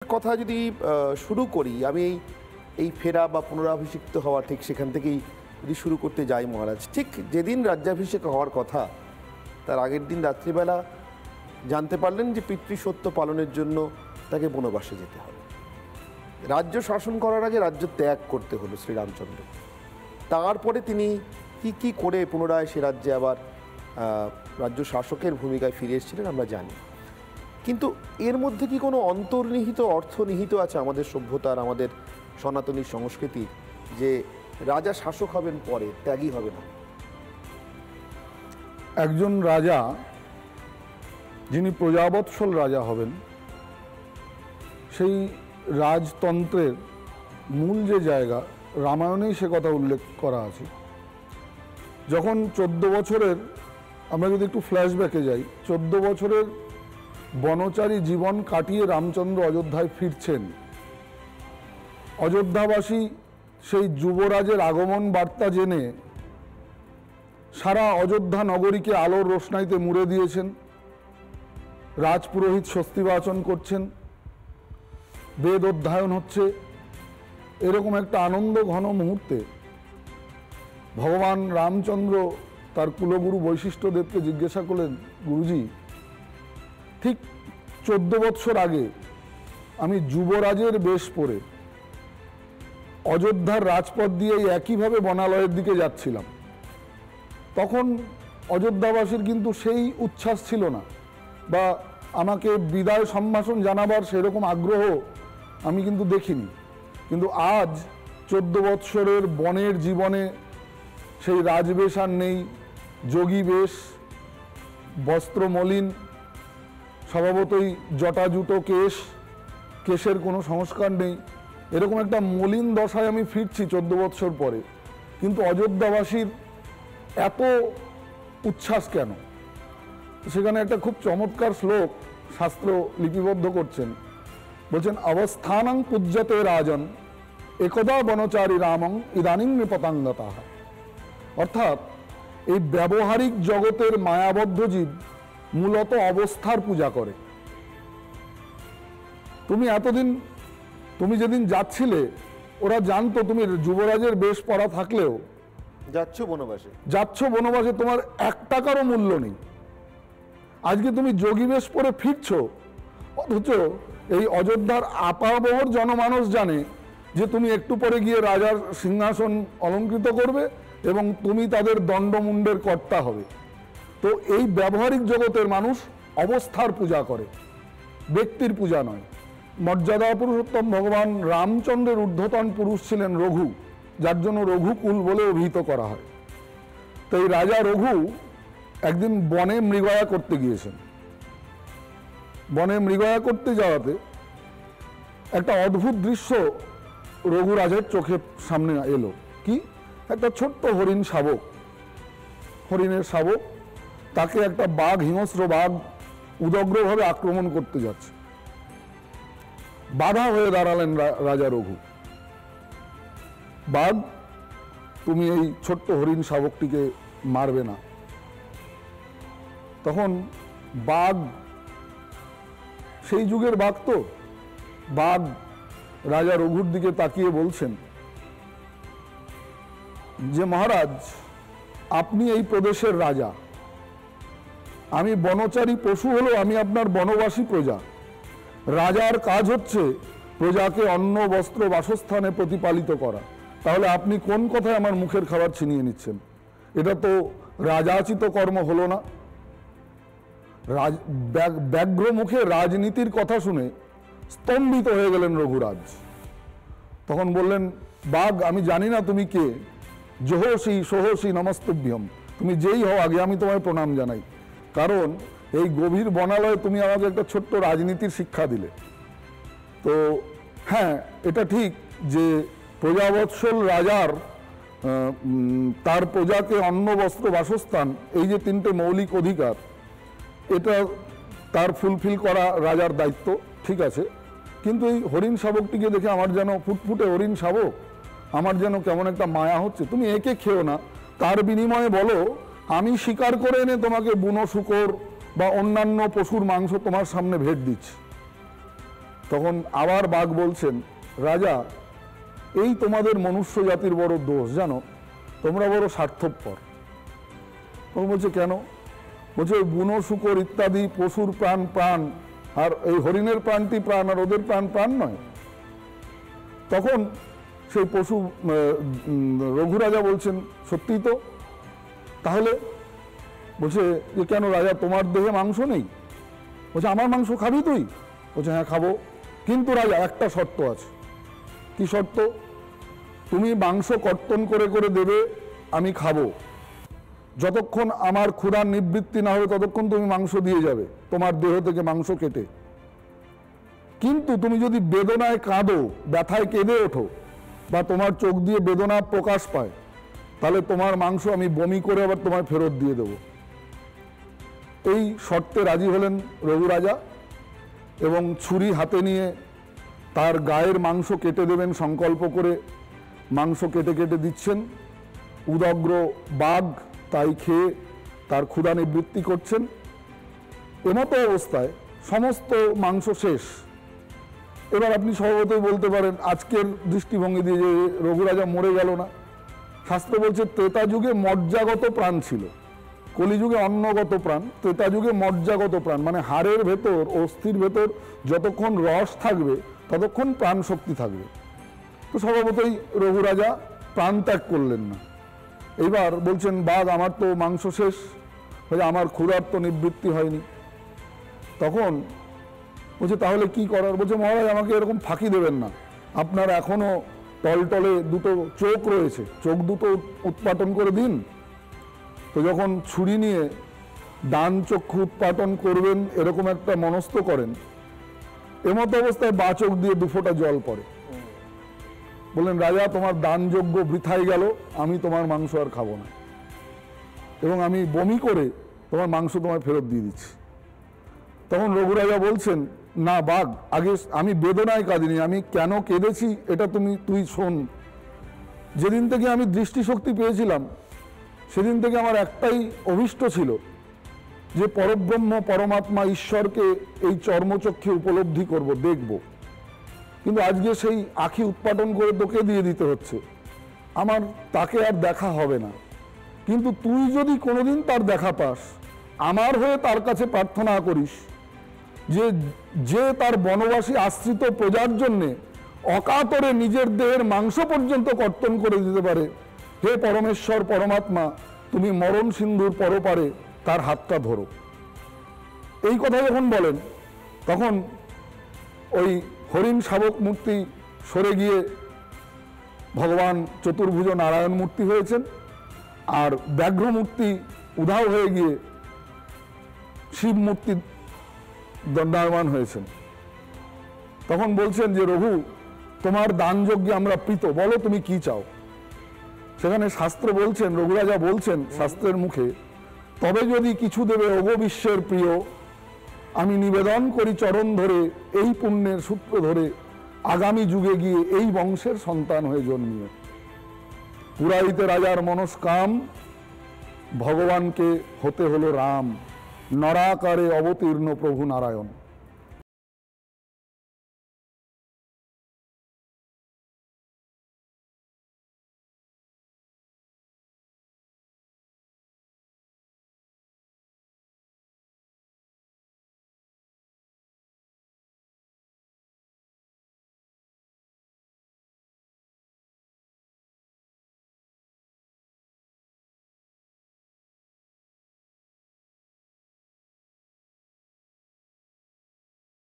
কথা যদি শুরু করি, আমি এই ফেরা বা পুনরাভিষিক্ত হওয়া ঠিক সেখান থেকেই যদি শুরু করতে যাই মহারাজ। ঠিক যেদিন রাজ্যাভিষেক হওয়ার কথা তার আগের দিন রাত্রিবেলা জানতে পারলেন যে পিতৃসত্য পালনের জন্য তাকে বনবাসে যেতে হবে। রাজ্য শাসন করার আগে রাজ্য ত্যাগ করতে হলো শ্রীরামচন্দ্র। তারপরে তিনি কি করে পুনরায় সে রাজ্যে আবার রাজ্য শাসকের ভূমিকায় ফিরে এসেছিলেন আমরা জানি। কিন্তু এর মধ্যে কি কোনো অন্তর্নিহিত অর্থ নিহিত আছে আমাদের সভ্যতার, আমাদের সনাতনী সংস্কৃতি, যে রাজা শাসক হবেন পরে, ত্যাগী হবে না? একজন রাজা যিনি প্রজাবৎসল রাজা হবেন, সেই রাজতন্ত্রের মূল যে জায়গা, রামায়ণেই সে কথা উল্লেখ করা আছে। যখন 14 বছরের, আমরা যদি একটু ফ্ল্যাশব্যাকে যাই, 14 বছরের বনচারী জীবন কাটিয়ে রামচন্দ্র অযোধ্যায় ফিরছেন। অযোধ্যাবাসী সেই যুবরাজের আগমন বার্তা জেনে সারা অযোধ্যা নগরীকে আলোর রোশনাইতে মুড়ে দিয়েছেন। রাজপুরোহিত স্বস্তিবাচন করছেন, বেদ অধ্যয়ন হচ্ছে। এরকম একটা আনন্দ ঘন মুহূর্তে ভগবান রামচন্দ্র তার কুলগুরু বৈশিষ্ট্যদেবকে জিজ্ঞাসা করলেন, গুরুজি, ঠিক 14 বৎসর আগে আমি যুবরাজের বেশ পরে অযোধ্যার রাজপথ দিয়ে একইভাবে বনালয়ের দিকে যাচ্ছিলাম। তখন অযোধ্যাবাসীর কিন্তু সেই উচ্ছ্বাস ছিল না, বা আমাকে বিদায় সম্ভাষণ জানাবার সেরকম আগ্রহ আমি কিন্তু দেখিনি। কিন্তু আজ 14 বৎসরের বনের জীবনে সেই রাজবেশ আর নেই, যোগী বেশ, বস্ত্র মলিন, স্বভাবতই জটাজুটো কেশ, কেশের কোনো সংস্কার নেই, এরকম একটা মলিন দশায় আমি ফিরছি 14 বৎসর পরে। কিন্তু অযোধ্যাবাসীর এত উচ্ছ্বাস কেন? সেখানে একটা খুব চমৎকার শ্লোক শাস্ত্র লিপিবদ্ধ করছেন। বলছেন, অবস্থানং পূজ্যতে রাজন একদা বনচারী রামং ইদানিং নৃপতাঙ্গতাঃ। অর্থাৎ এই ব্যবহারিক জগতের মায়াবদ্ধ জীব মূলত অবস্থার পূজা করে। তুমি যেদিন যাচ্ছিলে, ওরা জানতো তুমি যুবরাজের বেশ পরা থাকলেও যাচ্ছ বনবাসে, তোমার 1 টাকারও মূল্য নেই। আজকে তুমি যোগী বেশ পরে ফিরছো, অথচ এই অযোধ্যার আপাবহর জনমানস জানে যে তুমি একটু পরে গিয়ে রাজার সিংহাসন অলঙ্কৃত করবে এবং তুমি তাদের দণ্ডমুণ্ডের কর্তা হবে। তো এই ব্যবহারিক জগতের মানুষ অবস্থার পূজা করে, ব্যক্তির পূজা নয়। মর্যাদা পুরুষোত্তম ভগবান রামচন্দ্রের ঊর্ধ্বতন পুরুষ ছিলেন রঘু, যার জন্য রঘুকুল বলে অভিহিত করা হয়। তো এই রাজা রঘু একদিন বনে মৃগয়া করতে গিয়েছেন। বনে মৃগয়া করতে যাওয়াতে একটা অদ্ভুত দৃশ্য রঘুরাজের চোখের সামনে এলো। কি? একটা ছোট্ট হরিণ শাবক, হরিণের শাবক, তাকে একটা বাঘ, হিংস্র বাঘ উদগ্রভাবে আক্রমণ করতে যাচ্ছে। বাধা হয়ে দাঁড়ালেন রাজা রঘু। বাঘ, তুমি এই ছোট্ট হরিণ শাবকটিকে মারবে না। তখন বাঘ, সেই যুগের বাঘ তো, বাঘ রাজা রঘুর দিকে তাকিয়ে বলছেন যে, মহারাজ, আপনি এই প্রদেশের রাজা, আমি বনচারী পশু হলেও আমি আপনার বনবাসী প্রজা। রাজার কাজ হচ্ছে প্রজাকে অন্ন, বস্ত্র, বাসস্থানে প্রতিপালিত করা। তাহলে আপনি কোন কথায় আমার মুখের খাবার ছিনিয়ে নিচ্ছেন? এটা তো রাজাচিত কর্ম হলো না। ব্যগ্র মুখে রাজনীতির কথা শুনে স্তম্ভিত হয়ে গেলেন রঘুরাজ। তখন বললেন, বাঘ, আমি জানি না তুমি কে, জোহসী সোহসী নমস্তুভ্যম, তুমি যেই হও আগে আমি তোমায় প্রণাম জানাই। কারণ এই গভীর বনালয়ে তুমি আমাকে একটা ছোট্ট রাজনীতির শিক্ষা দিলে। তো হ্যাঁ, এটা ঠিক যে প্রজাবৎসল রাজার তার প্রজাকে অন্ন, বস্ত্র, বাসস্থান, এই যে 3টে মৌলিক অধিকার, এটা তার ফুলফিল করা রাজার দায়িত্ব, ঠিক আছে। কিন্তু এই হরিণ শাবকটিকে দেখে আমার যেন, ফুটফুটে হরিণ শাবক, আমার যেন কেমন একটা মায়া হচ্ছে। তুমি একে খেও না, তার বিনিময়ে বলো আমি শিকার করে এনে তোমাকে বুনো শূকর বা অন্যান্য পশুর মাংস তোমার সামনে ভেট দিচ্ছি। তখন আবার বাঘ বলছেন, রাজা, এই তোমাদের মনুষ্য জাতির বড় দোষ, জানো, তোমরা বড় স্বার্থপর। তখন বলছে, কেন? বলছে, বুনো শুকর ইত্যাদি পশুর প্রাণ প্রাণ, আর এই হরিণের প্রাণটি প্রাণ, আর ওদের প্রাণ প্রাণ নয়। তখন সেই পশু রঘুরাজা বলছেন, সত্যিই তো। তাহলে বলছে যে, কেন রাজা, তোমার দেহে মাংস নেই? বলছে, আমার মাংস খাবি তুই? বলছে, হ্যাঁ খাবো, কিন্তু রাজা একটা শর্ত আছে। কি শর্ত? তুমি মাংস কর্তন করে করে দেবে, আমি খাবো। যতক্ষণ আমার ক্ষুধার নিবৃত্তি না হবে ততক্ষণ তুমি মাংস দিয়ে যাবে, তোমার দেহ থেকে মাংস কেটে। কিন্তু তুমি যদি বেদনায় কাঁদো, ব্যথায় কেঁদে ওঠো, বা তোমার চোখ দিয়ে বেদনা প্রকাশ পায়, তাহলে তোমার মাংস আমি বমি করে আবার তোমায় ফেরত দিয়ে দেব। এই শর্তে রাজি হলেন রঘুরাজা এবং ছুরি হাতে নিয়ে তার গায়ের মাংস কেটে দেবেন সংকল্প করে মাংস কেটে কেটে দিচ্ছেন। উদগ্র বাঘ তাই খেয়ে তার ক্ষুধা নিবৃত্তি করছেন। এমতো অবস্থায় সমস্ত মাংস শেষ। এবার আপনি স্বভাবতই বলতে পারেন, আজকের দৃষ্টিভঙ্গি দিয়ে, যে রঘুরাজা মরে গেল না। শাস্ত্র বলছে ত্রেতা যুগে মজ্জাগত প্রাণ ছিল, কলিযুগে অন্নগত প্রাণ, ত্রেতা যুগে মজ্জাগত প্রাণ, মানে হাড়ের ভেতর, অস্থির ভেতর যতক্ষণ রস থাকবে ততক্ষণ প্রাণ শক্তি থাকবে। তো স্বভাবতই রঘুরাজা প্রাণ ত্যাগ করলেন না। এইবার বলছেন, বাঘ, আমার তো মাংস শেষ, আমার ক্ষুধার তো নিবৃত্তি হয়নি। তখন বলছে, তাহলে কি করার? বলছে, মহারাজ, আমাকে এরকম ফাঁকি দেবেন না, আপনার এখনো টলটলে দুটো চোখ রয়েছে, চোখ দুটো উৎপাটন করে দিন। তো যখন ছুরি নিয়ে ডান চক্ষু উৎপাটন করবেন এরকম একটা মনস্থ করেন, এমতো অবস্থায় বা চোখ দিয়ে দুফোঁটা জল পড়ে। বললেন, রাজা, তোমার দানযজ্ঞ বৃথায় গেল, আমি তোমার মাংস আর খাবো না, এবং আমি বমি করে তোমার মাংস তোমায় ফেরত দিয়ে দিচ্ছি। তখন রঘুরাজা বলছেন, না বাঘ, আগে আমি বেদনায় কাঁদিনি, আমি কেন কেঁদেছি এটা তুই শোন। যেদিন থেকে আমি দৃষ্টিশক্তি পেয়েছিলাম সেদিন থেকে আমার একটাই অভিষ্ট ছিল, যে পরব্রহ্ম পরমাত্মা ঈশ্বরকে এই চর্মচক্ষে উপলব্ধি করব, দেখব। কিন্তু আজকে সেই আঁখি উৎপাটন করে তোকে দিয়ে দিতে হচ্ছে, আমার তাকে আর দেখা হবে না। কিন্তু তুই যদি কোনোদিন তার দেখা পাস, আমার হয়ে তার কাছে প্রার্থনা করিস যে তার বনবাসী আশ্রিত প্রজার জন্যে অকাতরে নিজের দেহের মাংস পর্যন্ত কর্তন করে দিতে পারে, হে পরমেশ্বর পরমাত্মা, তুমি মরণ সিন্ধুর পরপারে তার হাতটা ধরো। এই কথা যখন বলেন, তখন ওই হরিণ শাবক মূর্তি সরে গিয়ে ভগবান চতুর্ভুজ নারায়ণ মূর্তি হয়েছেন, আর ব্যাঘ্র মূর্তি উধাও হয়ে গিয়ে শিব মূর্তি দণ্ডায়মান হয়েছেন। তখন বলছেন যে, রঘু, তোমার দানযজ্ঞে আমরা প্রীত, বলো তুমি কি চাও। সেখানে শাস্ত্র বলছেন, রঘুরাজা বলছেন শাস্ত্রের মুখে, তবে যদি কিছু দেবে ওগো বিশ্বের প্রিয়, আমি নিবেদন করি চরণ ধরে, এই পুণ্যের সূত্র ধরে আগামী যুগে গিয়ে এই বংশের সন্তান হয়ে জন্মিও। পুরাইতে রাজার মনস্কাম, ভগবানকে হতে হলো রাম, নরাকারে অবতীর্ণ প্রভু নারায়ণ।